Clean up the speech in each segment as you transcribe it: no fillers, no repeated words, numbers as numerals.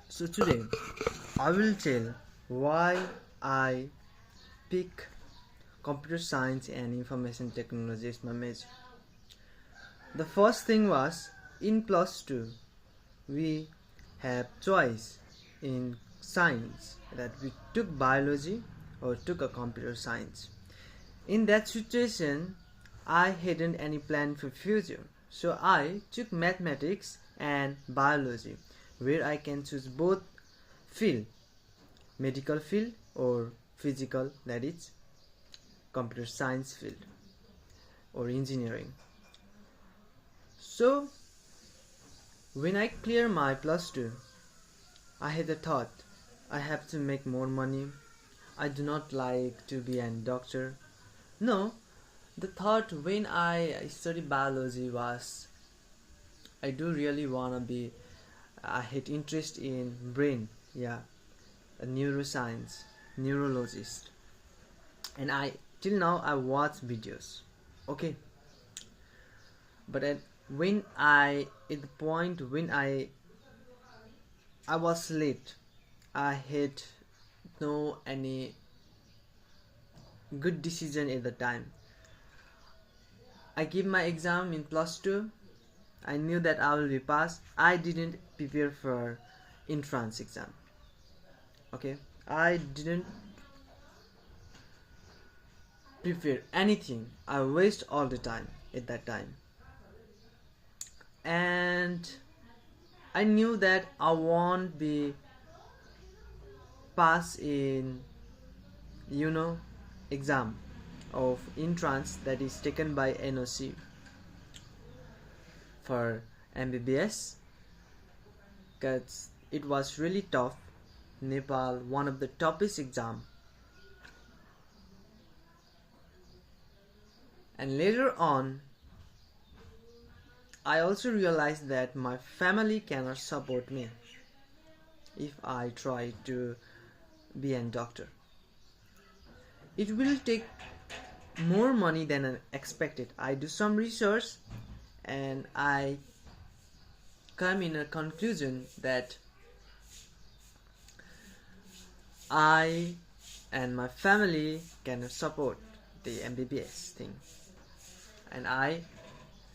So today I will tell why I pick computer science and information technology as my major. The first thing was in plus 2 we have choice in science that we took biology or took a computer science. In that situation I hadn't any plan for future, so I took mathematics and biology where I can choose both field, medical field or physical, that is computer science field or engineering. So when I clear my plus 2, I had a thought, I have to make more money. I do not like to be a doctor. No, the thought when I study biology was I do really wanna be, I had interest in brain, yeah, a neuroscience, neurologist, and I till now I watch videos, okay. But when I at the point when I was late, I had no any good decision at the time. I give my exam in plus 2. I knew that I will be passed. I didn't prepare for entrance exam. Okay, I didn't prepare anything. I waste all the time at that time, and I knew that I won't be pass in exam of entrance that is taken by NOC for MBBS, because it was really tough. Nepal, one of the toughest exam. And later on I also realized that my family cannot support me if I try to be a doctor. It will take more money than I expected. I do some research and I come in a conclusion that I and my family cannot support the MBBS thing, and I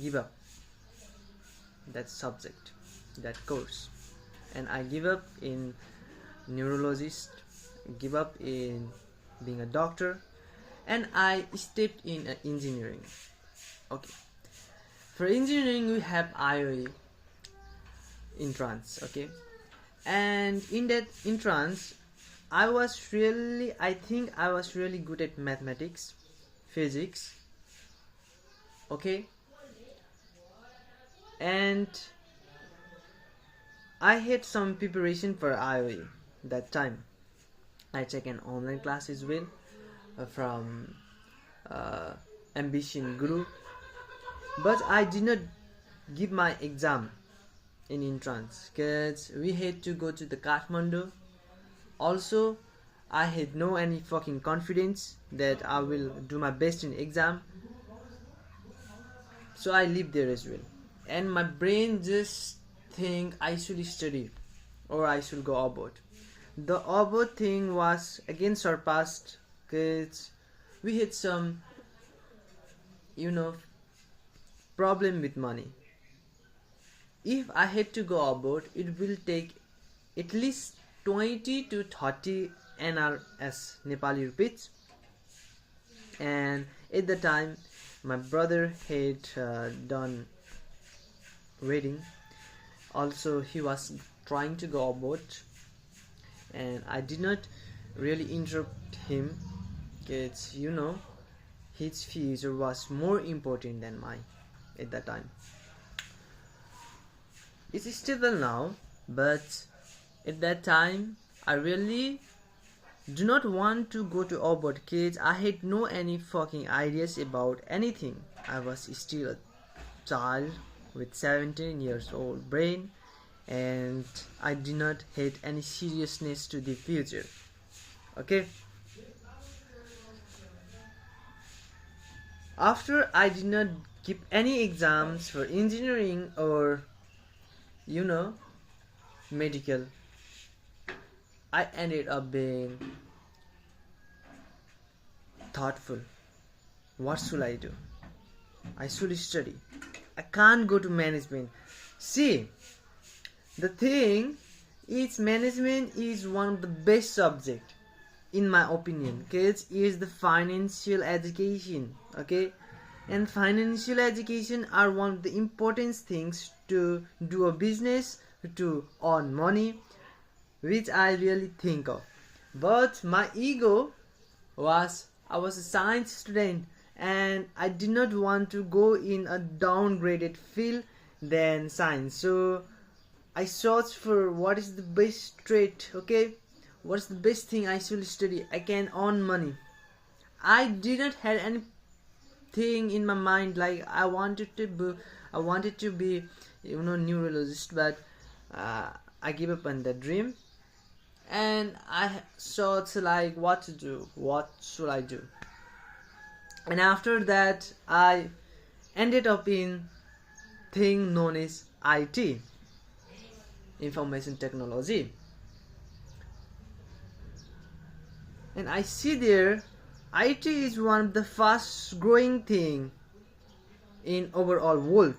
give up that subject, that course, and I give up in neurologist, give up in being a doctor, and I stepped in engineering. Okay, for engineering we have IOE entrance, okay, and in that entrance I think I was really good at mathematics, physics, okay, and I had some preparation for IOE that time. I take an online class as well from Ambition Group, but I did not give my exam in entrance because we had to go to the Kathmandu. Also, I had no any fucking confidence that I will do my best in exam, so I live there as well. And my brain just think I should study or I should go abroad. The abroad thing was again surpassed because we had some problem with money. If I had to go abroad, it will take at least 20 to 30 NRS, Nepali rupees, and at the time my brother had done wedding. Also he was trying to go abroad, and I did not really interrupt him because his future was more important than mine at that time. It's stable now, but at that time I really do not want to go to abroad because I had no any fucking ideas about anything. I was still a child with 17 years old brain, and I did not have any seriousness to the future. Okay, after I did not give any exams for engineering or medical, I ended up being thoughtful. What should I do? I should study. I can't go to management. See, the thing is, management is one of the best subject in my opinion, because it is the financial education, okay? And financial education are one of the important things to do a business, to earn money, which I really think of. But my ego was, I was a science student and I did not want to go in a downgraded field than science. So I searched for what is the best trade, okay? What's the best thing I should study? I can earn money. I did not have anything in my mind like I wanted to be neurologist, but I gave up on that dream, and I thought like what to do, what should I do? And after that I ended up in thing known as IT, information technology. And I see there IT is one of the fast growing thing in overall world.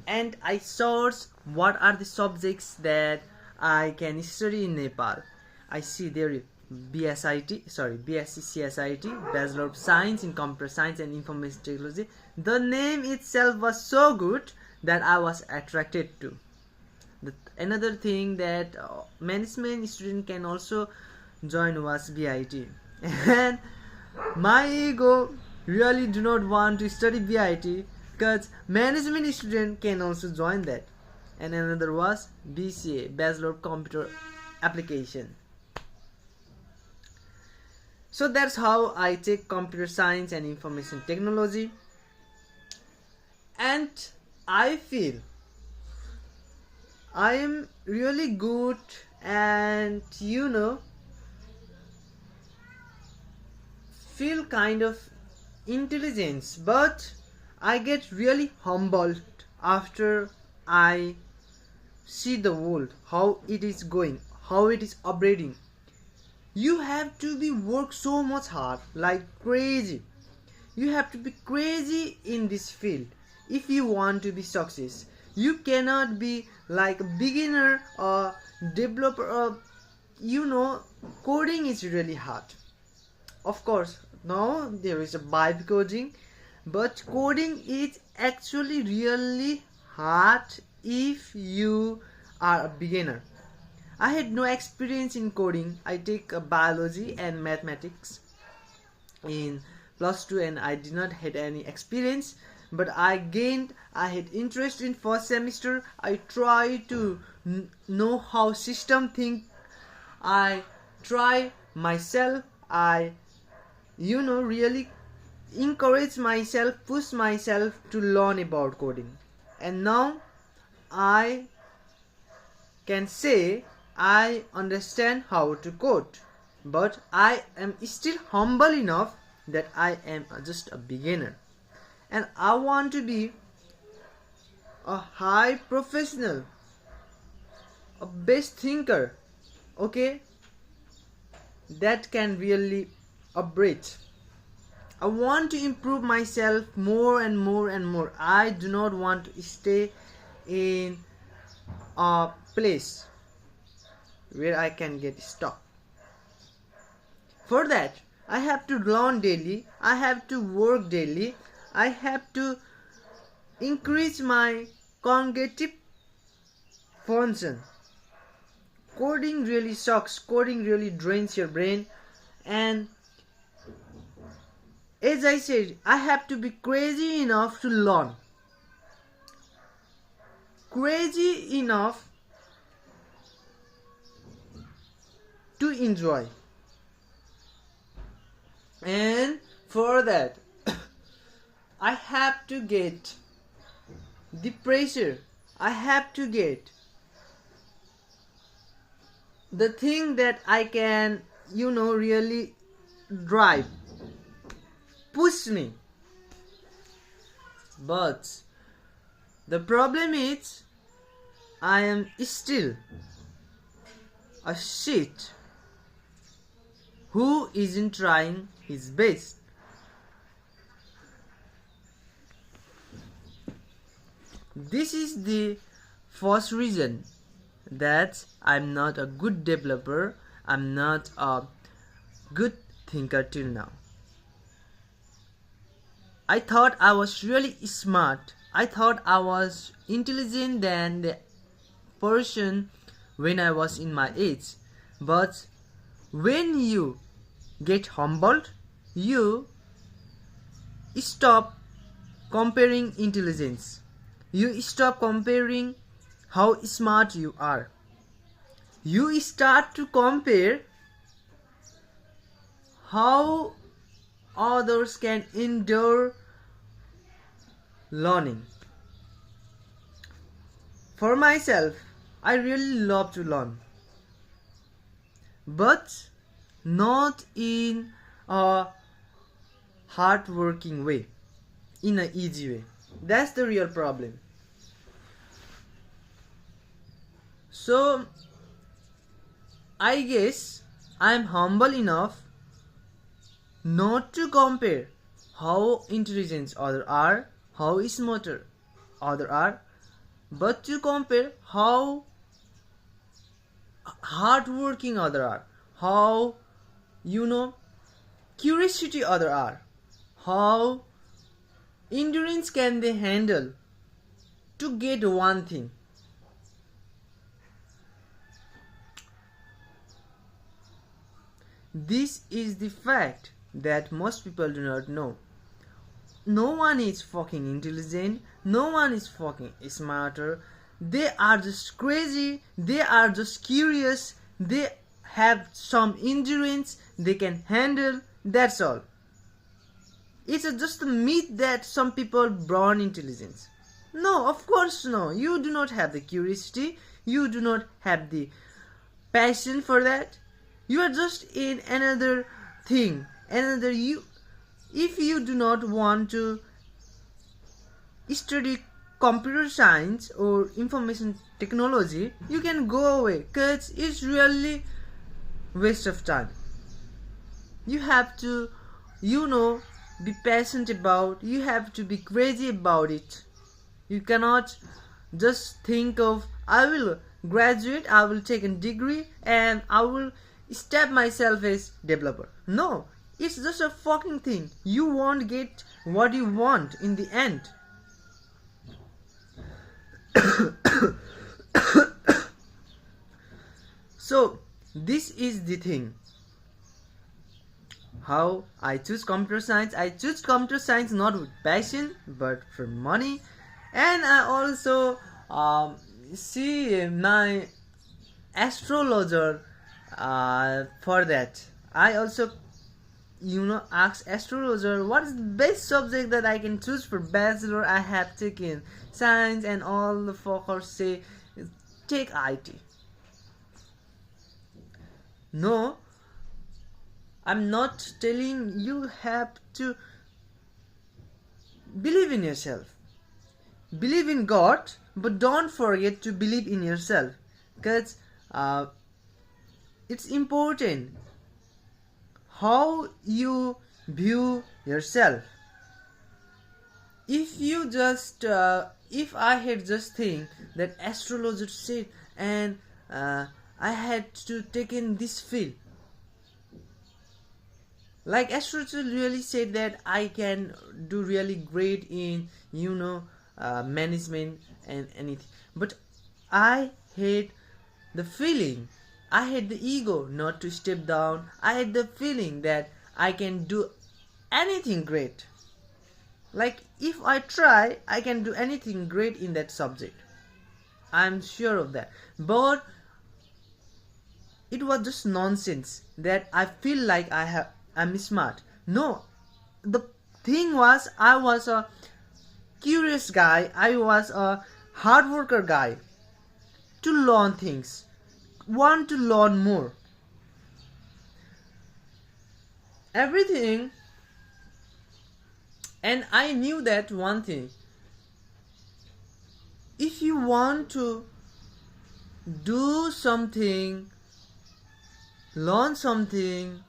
And I search what are the subjects that I can study in Nepal. I see there BSc CSIT, Bachelor of Science in Computer Science and Information Technology. The name itself was so good that I was attracted to. Another thing that management student can also join was BIT. And my ego really do not want to study BIT because management student can also join that. And another was BCA, Bachelor of Computer Application. So that's how I take computer science and information technology, and I feel I am really good and feel kind of intelligence, but I get really humbled after I see the world, how it is going, how it is operating. You have to be work so much hard, like crazy. You have to be crazy in this field if you want to be success. You cannot be like a beginner or developer or coding is really hard. Of course, now there is a vibe coding, but coding is actually really hard if you are a beginner. I had no experience in coding. I take biology and mathematics in plus 2 and I did not had any experience, but I had interest in first semester. I tried to know how system think. I try myself. I really encourage myself, push myself to learn about coding. And now I can say I understand how to code, but I am still humble enough that I am just a beginner, and I want to be a high professional, a best thinker, okay, that can really upgrade. I want to improve myself more and more and more. I do not want to stay in a place where I can get stuck. For that, I have to learn daily, I have to work daily, I have to increase my cognitive function. Coding really sucks, coding really drains your brain, and as I said, I have to be crazy enough to learn. Crazy enough to enjoy. And for that, I have to get the pressure. I have to get the thing that I can, really drive, push me. But the problem is, I am still a shit who isn't trying his best. This is the first reason that I'm not a good developer, I'm not a good thinker till now. I thought I was really smart. I thought I was intelligent than the person when I was in my age. But when you get humbled, you stop comparing intelligence. You stop comparing how smart you are. You start to compare how others can endure learning. For myself, I really love to learn, but not in a hard-working way, in an easy way. That's the real problem. So, I guess I'm humble enough not to compare how intelligent others are, how smarter others are, but to compare how hardworking others are, how curiosity others are, how endurance can they handle to get one thing. This is the fact that most people do not know. No one is fucking intelligent, no one is fucking smarter. They are just crazy, they are just curious, they have some endurance they can handle, that's all. It's just a myth that some people born intelligence. No, of course no. You do not have the curiosity, you do not have the passion for that. You are just in another thing, another you. If you do not want to study computer science or information technology, you can go away, because it's really waste of time. You have to, be passionate about, you have to be crazy about it. You cannot just think of, I will graduate, I will take a degree, and I will step myself as developer. No, it's just a fucking thing. You won't get what you want in the end. So, this is the thing. How I choose computer science. I choose computer science not with passion, but for money. And I also see my astrologer for that. I also ask astrologer what is the best subject that I can choose for bachelor. I have taken science, and all the fuckers say take IT. No, I'm not telling you have to believe in yourself. Believe in God, but don't forget to believe in yourself, because it's important how you view yourself. If you just if I had just think that astrologer said, and I had to take in this field, like astrologer really said that I can do really great in management and anything, but I had the feeling, I had the ego not to step down. I had the feeling that I can do anything great. Like if I try, I can do anything great in that subject. I'm sure of that. But it was just nonsense that I feel like I'm smart. No, the thing was, I was a curious guy. I was a hard worker guy to learn things, want to learn more. Everything. And I knew that one thing. If you want to do something learn something,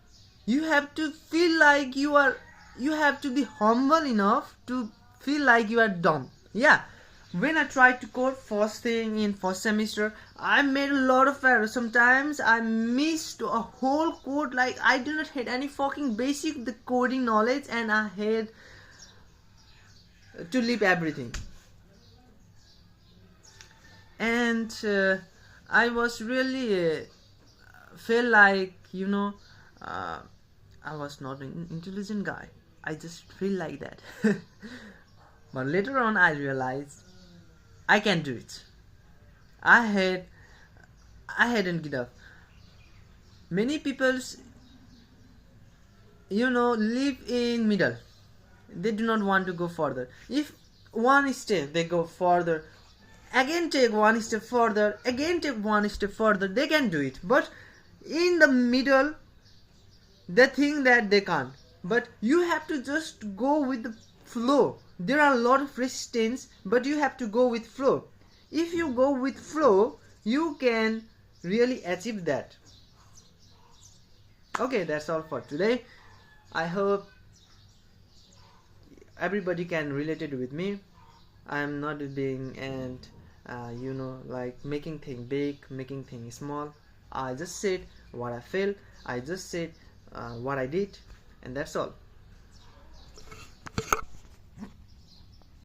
you have to feel like you have to be humble enough to feel like you are dumb. Yeah, when I tried to code first thing in first semester, I made a lot of errors. Sometimes I missed a whole code, like I do not have any fucking basic the coding knowledge, and I had to leave everything. And I was really felt like, uh, I was not an intelligent guy. I just feel like that. But later on I realized I can do it. I had I hadn't give up. Many people's live in middle. They do not want to go further. If one step they go further, again take one step further, again take one step further, they can do it. But in the middle they think that they can't. But you have to just go with the flow. There are a lot of resistance, but you have to go with flow. If you go with flow, you can really achieve that. Okay, that's all for today. I hope everybody can relate it with me. I am not being and like making things big, making things small. I just said what I feel. I just said what I did, and that's all.